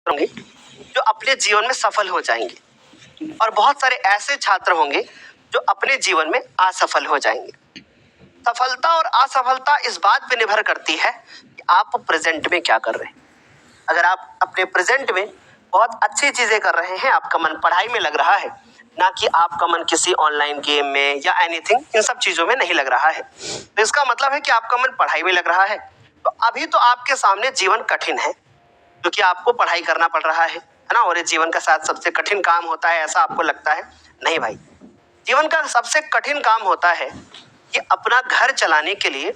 होंगे जो अपने जीवन में सफल हो जाएंगे और बहुत सारे ऐसे छात्र होंगे जो अपने जीवन में असफल हो जाएंगे। सफलता और असफलता इस बात पे निर्भर करती है कि आप प्रेजेंट में क्या कर रहे हैं। अगर आप अपने प्रेजेंट में बहुत अच्छी चीजें कर रहे हैं, आपका मन पढ़ाई में लग रहा है, ना कि आपका मन किसी ऑनलाइन गेम में या एनीथिंग इन सब चीजों में नहीं लग रहा है, तो इसका मतलब है कि आपका मन पढ़ाई में लग रहा है। तो अभी तो आपके सामने जीवन कठिन है क्योंकि आपको पढ़ाई करना पड़ रहा है ना। और ये जीवन का साथ सबसे कठिन काम होता है ऐसा आपको लगता है? नहीं भाई, जीवन का सबसे कठिन काम होता है कि अपना घर चलाने के लिए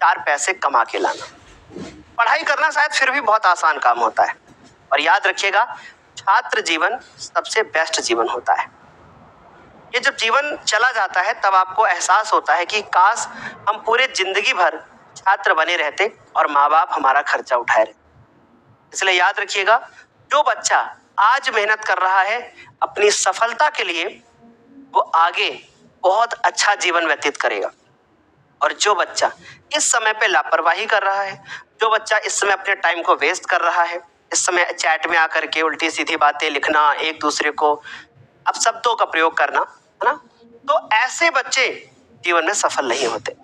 4 पैसे कमा के लाना। पढ़ाई करना शायद फिर भी बहुत आसान काम होता है। और याद रखिएगा, छात्र जीवन सबसे बेस्ट जीवन होता है। ये जब जीवन चला जाता है तब आपको एहसास होता है कि काश हम पूरे जिंदगी भर छात्र बने रहते और माँ बाप हमारा खर्चा उठाए रहते। इसलिए याद रखिएगा, जो बच्चा आज मेहनत कर रहा है अपनी सफलता के लिए, वो आगे बहुत अच्छा जीवन व्यतीत करेगा। और जो बच्चा इस समय पे लापरवाही कर रहा है, जो बच्चा इस समय अपने टाइम को वेस्ट कर रहा है, इस समय चैट में आकर के उल्टी सीधी बातें लिखना, एक दूसरे को अपशब्दों का प्रयोग करना, है ना, तो ऐसे बच्चे जीवन में सफल नहीं होते।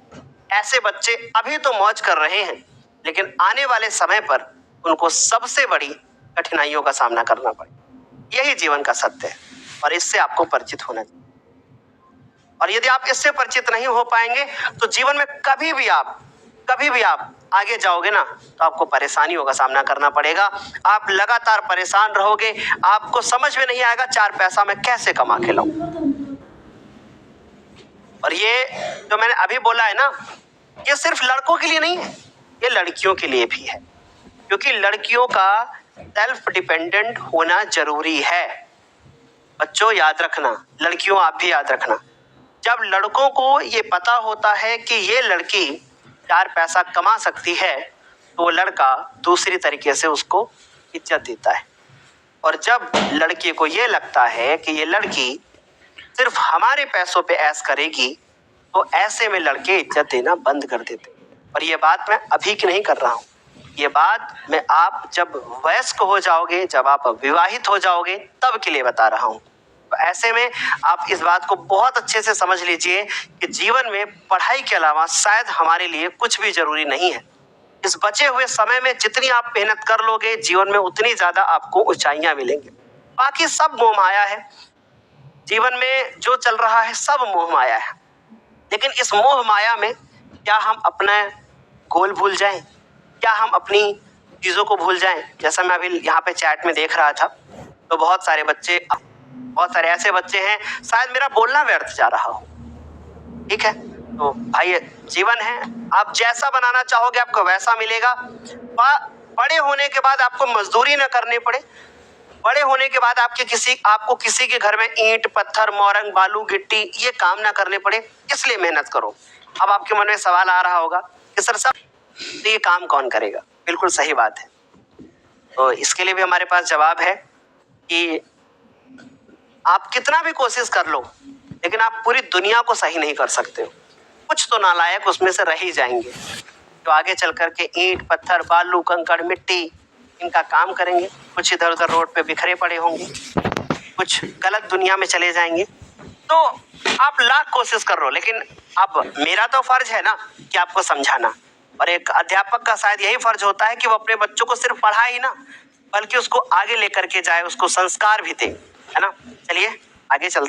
ऐसे बच्चे अभी तो मौज कर रहे हैं, लेकिन आने वाले समय पर उनको सबसे बड़ी कठिनाइयों का सामना करना पड़े। यही जीवन का सत्य है और इससे आपको परिचित होना चाहिए। और यदि आप इससे परिचित नहीं हो पाएंगे तो जीवन में कभी भी आप आगे जाओगे ना, तो आपको परेशानियों का सामना करना पड़ेगा। आप लगातार परेशान रहोगे, आपको समझ में नहीं आएगा 4 पैसा मैं कैसे कमा के लाऊं। और ये जो मैंने अभी बोला है ना, ये सिर्फ लड़कों के लिए नहीं है, ये लड़कियों के लिए भी है, क्योंकि लड़कियों का सेल्फ डिपेंडेंट होना जरूरी है। बच्चों याद रखना, लड़कियों आप भी याद रखना, जब लड़कों को ये पता होता है कि ये लड़की 4 पैसा कमा सकती है, तो वो लड़का दूसरी तरीके से उसको इज्जत देता है। और जब लड़के को ये लगता है कि ये लड़की सिर्फ हमारे पैसों पे ऐश करेगी, तो ऐसे में लड़के इज्जत देना बंद कर देते। और ये बात मैं अभी की नहीं कर रहा हूँ, ये बात मैं आप जब वयस्क हो जाओगे, जब आप विवाहित हो जाओगे, तब के लिए बता रहा हूँ। तो ऐसे में आप इस बात को बहुत अच्छे से समझ लीजिए कि जीवन में पढ़ाई के अलावा शायद हमारे लिए कुछ भी जरूरी नहीं है। इस बचे हुए समय में जितनी आप मेहनत कर लोगे, जीवन में उतनी ज्यादा आपको ऊंचाइयां मिलेंगी। बाकी सब मोह माया है, जीवन में जो चल रहा है सब मोह माया है। लेकिन इस मोह माया में क्या हम अपना गोल भूल जाएं? क्या हम अपनी चीजों को भूल जाएं? जैसा मैं अभी यहाँ पे चैट में देख रहा था, तो बहुत सारे ऐसे बच्चे हैं, शायद मेरा बोलना व्यर्थ जा रहा हो। ठीक है, तो भाई जीवन है, आप जैसा बनाना चाहोगे आपको वैसा मिलेगा। बड़े होने के बाद आपको मजदूरी न करनी पड़े, बड़े होने के बाद आपको किसी के घर में ईंट पत्थर मोरंग बालू गिट्टी ये काम ना करने पड़े, इसलिए मेहनत करो। अब आपके मन में सवाल आ रहा होगा कि सर तो ये काम कौन करेगा? बिल्कुल सही बात है। तो इसके लिए भी हमारे पास जवाब है कि आप कितना भी कोशिश कर लो, लेकिन आप पूरी दुनिया को सही नहीं कर सकते हो। कुछ तो नालायक उसमें से रह ही जाएंगे जो आगे चल करके ईंट पत्थर बालू कंकड़ मिट्टी इनका काम करेंगे। कुछ इधर उधर रोड पे बिखरे पड़े होंगे, कुछ गलत दुनिया में चले जाएंगे। तो आप लाख कोशिश कर लो, लेकिन अब मेरा तो फर्ज है ना कि आपको समझाना, और एक अध्यापक का शायद यही फर्ज होता है कि वो अपने बच्चों को सिर्फ पढ़ाए ही ना, बल्कि उसको आगे लेकर के जाए, उसको संस्कार भी दे, है ना। चलिए आगे चलते